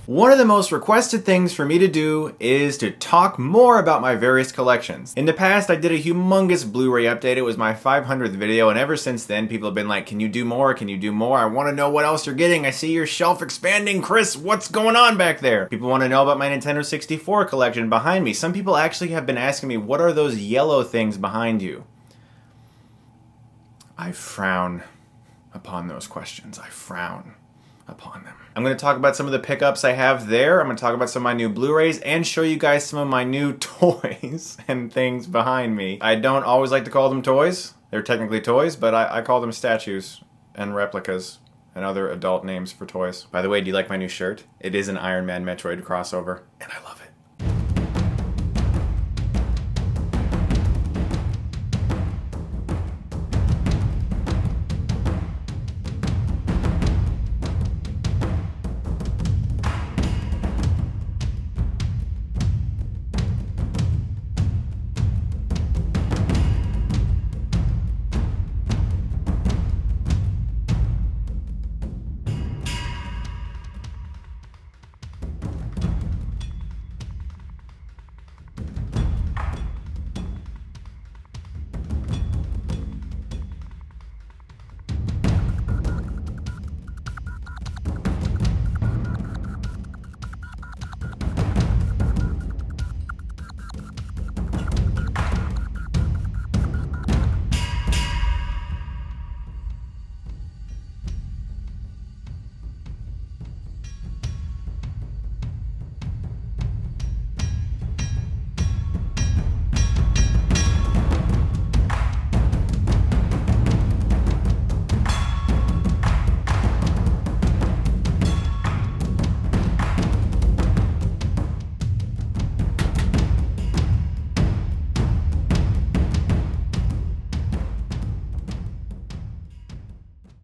One of the most requested things for me to do is to talk more about my various collections. In the past, I did a humongous Blu-ray update. It was my 500th video, and ever since then, people have been like, can you do more? Can you do more? I want to know what else you're getting. I see your shelf expanding. Chris, what's going on back there? People want to know about my Nintendo 64 collection behind me. Some people actually have been asking me, what are those yellow things behind you? I frown upon those questions. I frown upon them. I'm going to talk about some of the pickups I have there. I'm going to talk about some of my new Blu-rays and show you guys some of my new toys and things behind me. I don't always like to call them toys. They're technically toys, but I call them statues and replicas and other adult names for toys. By the way, do you like my new shirt? It is an Iron Man Metroid crossover, and I love it.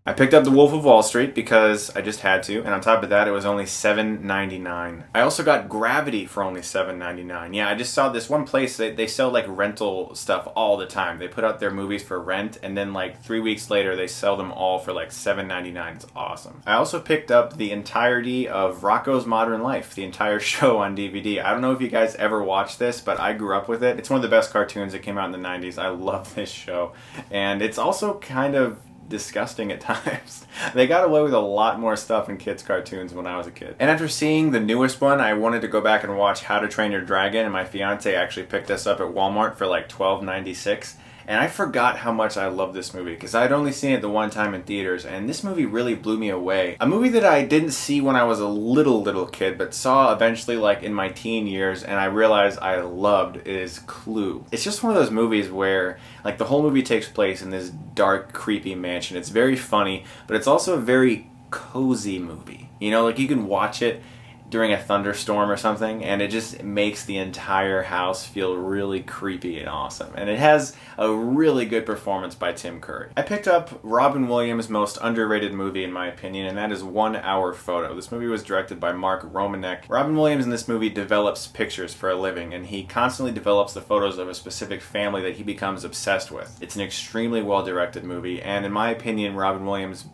I picked up the Wolf of Wallstreet because I just had to, and on top of that, it was only $7.99. I also got Gravity for only $7.99. Yeah, I just saw this one place that they sell like rental stuff all the time. They put out their movies for rent, and then like 3 weeks later, they sell them all for like $7.99. It's awesome. I also picked up the entirety of Rocko's Modern Life, the entire show on DVD. I don't know if you guys ever watched this, but I grew up with it. It's one of the best cartoons that came out in the 90s. I love this show, and it's also kind of disgusting at times. They got away with a lot more stuff in kids' cartoons when I was a kid. And after seeing the newest one, I wanted to go back and watch How to Train Your Dragon, and my fiance actually picked us up at Walmart for like $12.96. And I forgot how much I love this movie because I'd only seen it the one time in theaters, and this movie really blew me away. A movie that I didn't see when I was a little kid, but saw eventually like in my teen years, and I realized I loved, is Clue. It's just one of those movies where like the whole movie takes place in this dark, creepy mansion. It's very funny, but it's also a very cozy movie. You know, like you can watch it during a thunderstorm or something, and it just makes the entire house feel really creepy and awesome. And it has a really good performance by Tim Curry. I picked up Robin Williams' most underrated movie in my opinion, and that is 1 Hour Photo. This movie was directed by Mark Romanek. Robin Williams in this movie develops pictures for a living, and he constantly develops the photos of a specific family that he becomes obsessed with. It's an extremely well-directed movie, and in my opinion, Robin Williams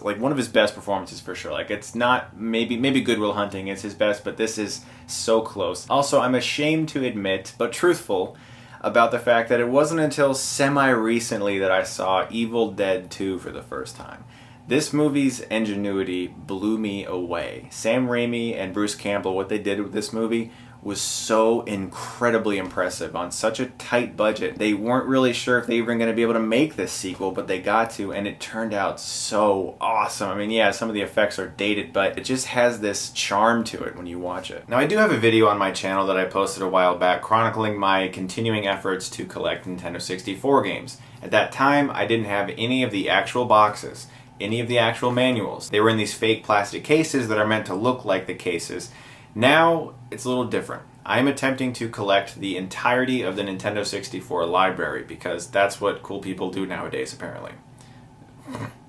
like one of his best performances for sure. Like it's not maybe Good Will Hunting is his best, but this is so close. Also, I'm ashamed to admit, but truthful, about the fact that it wasn't until semi-recently that I saw Evil Dead 2 for the first time. This movie's ingenuity blew me away. Sam Raimi and Bruce Campbell, what they did with this movie was so incredibly impressive on such a tight budget. They weren't really sure if they were going to be able to make this sequel, but they got to, and it turned out so awesome. I mean, yeah, some of the effects are dated, but it just has this charm to it when you watch it. Now, I do have a video on my channel that I posted a while back chronicling my continuing efforts to collect Nintendo 64 games. At that time, I didn't have any of the actual boxes, any of the actual manuals. They were in these fake plastic cases that are meant to look like the cases. Now, it's a little different. I'm attempting to collect the entirety of the Nintendo 64 library because that's what cool people do nowadays, apparently.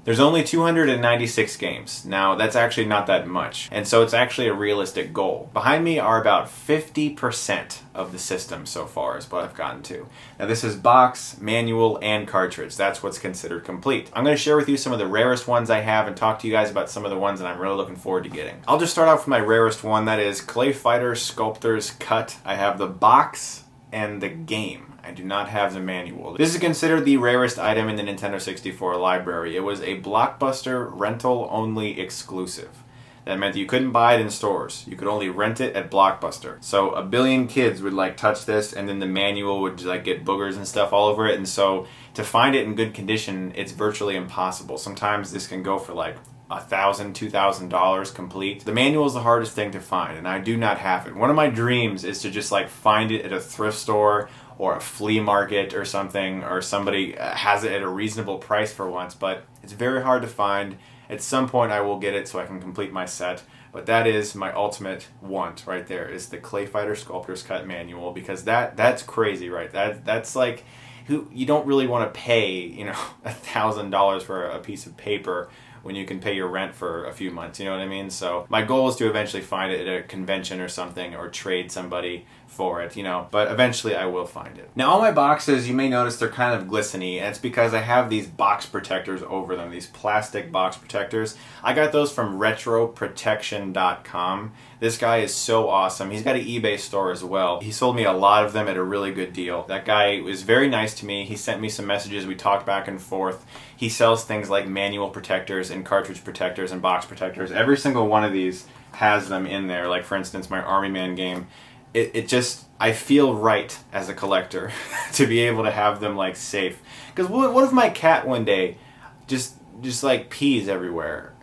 There's only 296 games. Now, that's actually not that much, and so it's actually a realistic goal. Behind me are about 50% of the system so far is what I've gotten to. Now, this is box, manual, and cartridge. That's what's considered complete. I'm going to share with you some of the rarest ones I have and talk to you guys about some of the ones that I'm really looking forward to getting. I'll just start off with my rarest one, that is Clay Fighter Sculptor's Cut. I have the box and the game. I do not have the manual. This is considered the rarest item in the Nintendo 64 library. It was a Blockbuster rental-only exclusive. That meant that you couldn't buy it in stores. You could only rent it at Blockbuster. So a billion kids would like touch this, and then the manual would like get boogers and stuff all over it. And so to find it in good condition, it's virtually impossible. Sometimes this can go for like $1,000, $2,000 complete. The manual is the hardest thing to find, and I do not have it. One of my dreams is to just like find it at a thrift store or a flea market or something, or somebody has it at a reasonable price for once, but it's very hard to find. At some point I will get it so I can complete my set, but that is my ultimate want right there, is the Clay Fighter Sculptor's Cut manual, because that's crazy, right? That's like, you don't really want to pay, you know, $1,000 for a piece of paper when you can pay your rent for a few months, you know what I mean? So my goal is to eventually find it at a convention or something, or trade somebody for it, you know, but eventually I will find it. Now all my boxes, you may notice they're kind of glistening, and it's because I have these box protectors over them, these plastic box protectors. I got those from retroprotection.com. This guy is so awesome. He's got an eBay store as well. He sold me a lot of them at a really good deal. That guy was very nice to me. He sent me some messages. We talked back and forth. He sells things like manual protectors and cartridge protectors and box protectors. Every single one of these has them in there. Like for instance, my Army Man game. It just, I feel right as a collector to be able to have them like safe. Because what if my cat one day just like pees everywhere?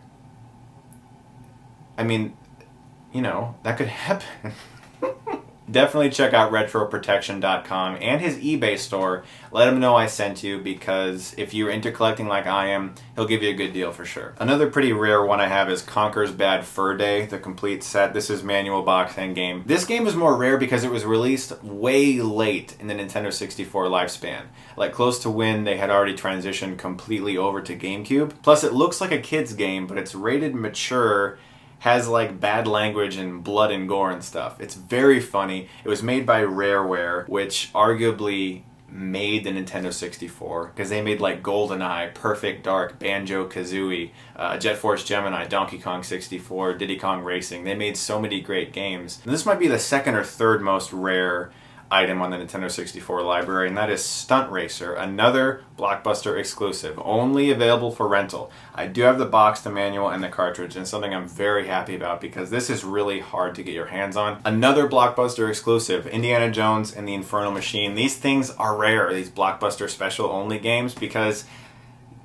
I mean, you know, that could happen. Definitely check out retroprotection.com and his eBay store. Let him know I sent you, because if you're into collecting like I am, he'll give you a good deal for sure. Another pretty rare one I have is Conker's Bad Fur Day, the complete set. This is manual, box, and game. This game is more rare because it was released way late in the Nintendo 64 lifespan. Like close to when they had already transitioned completely over to GameCube. Plus it looks like a kid's game, but it's rated mature, has like bad language and blood and gore and stuff. It's very funny. It was made by Rareware, which arguably made the Nintendo 64, because they made like GoldenEye, Perfect Dark, Banjo-Kazooie, Jet Force Gemini, Donkey Kong 64, Diddy Kong Racing. They made so many great games. And this might be the second or third most rare item on the Nintendo 64 library, and that is Stunt Racer, another Blockbuster exclusive, only available for rental. I do have the box, the manual, and the cartridge, and something I'm very happy about, because this is really hard to get your hands on. Another Blockbuster exclusive, Indiana Jones and the Infernal Machine. These things are rare, these Blockbuster special only games, because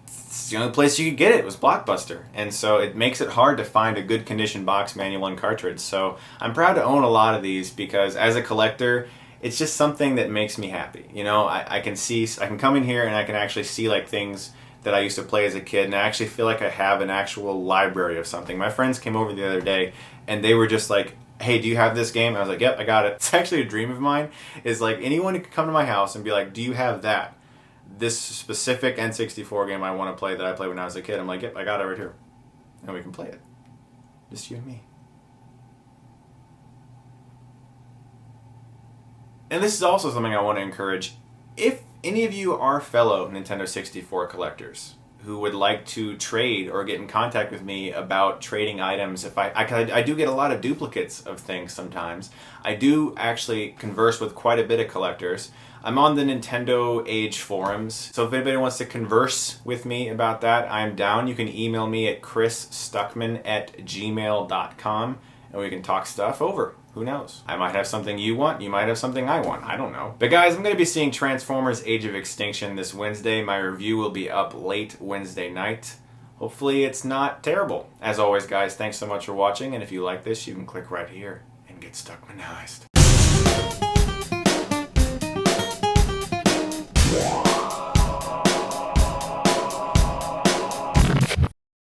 it's the only place you could get it was Blockbuster, and so it makes it hard to find a good condition box, manual, and cartridge. So I'm proud to own a lot of these, because as a collector, it's just something that makes me happy. You know, I can come in here and I can actually see like things that I used to play as a kid, and I actually feel like I have an actual library of something. My friends came over the other day and they were just like, hey, do you have this game? And I was like, yep, I got it. It's actually a dream of mine, is like anyone who could come to my house and be like, do you have that? This specific N64 game I want to play that I played when I was a kid. I'm like, yep, I got it right here. And we can play it. Just you and me. And this is also something I want to encourage. If any of you are fellow Nintendo 64 collectors who would like to trade or get in contact with me about trading items, if I do get a lot of duplicates of things sometimes. I do actually converse with quite a bit of collectors. I'm on the Nintendo Age forums, so if anybody wants to converse with me about that, I'm down. You can email me at chrisstuckmann@gmail.com, and we can talk stuff over. Who knows? I might have something you want, you might have something I want, I don't know. But guys, I'm going to be seeing Transformers Age of Extinction this Wednesday. My review will be up late Wednesday night. Hopefully it's not terrible. As always guys, thanks so much for watching, and if you like this, you can click right here and get Stuckmannized.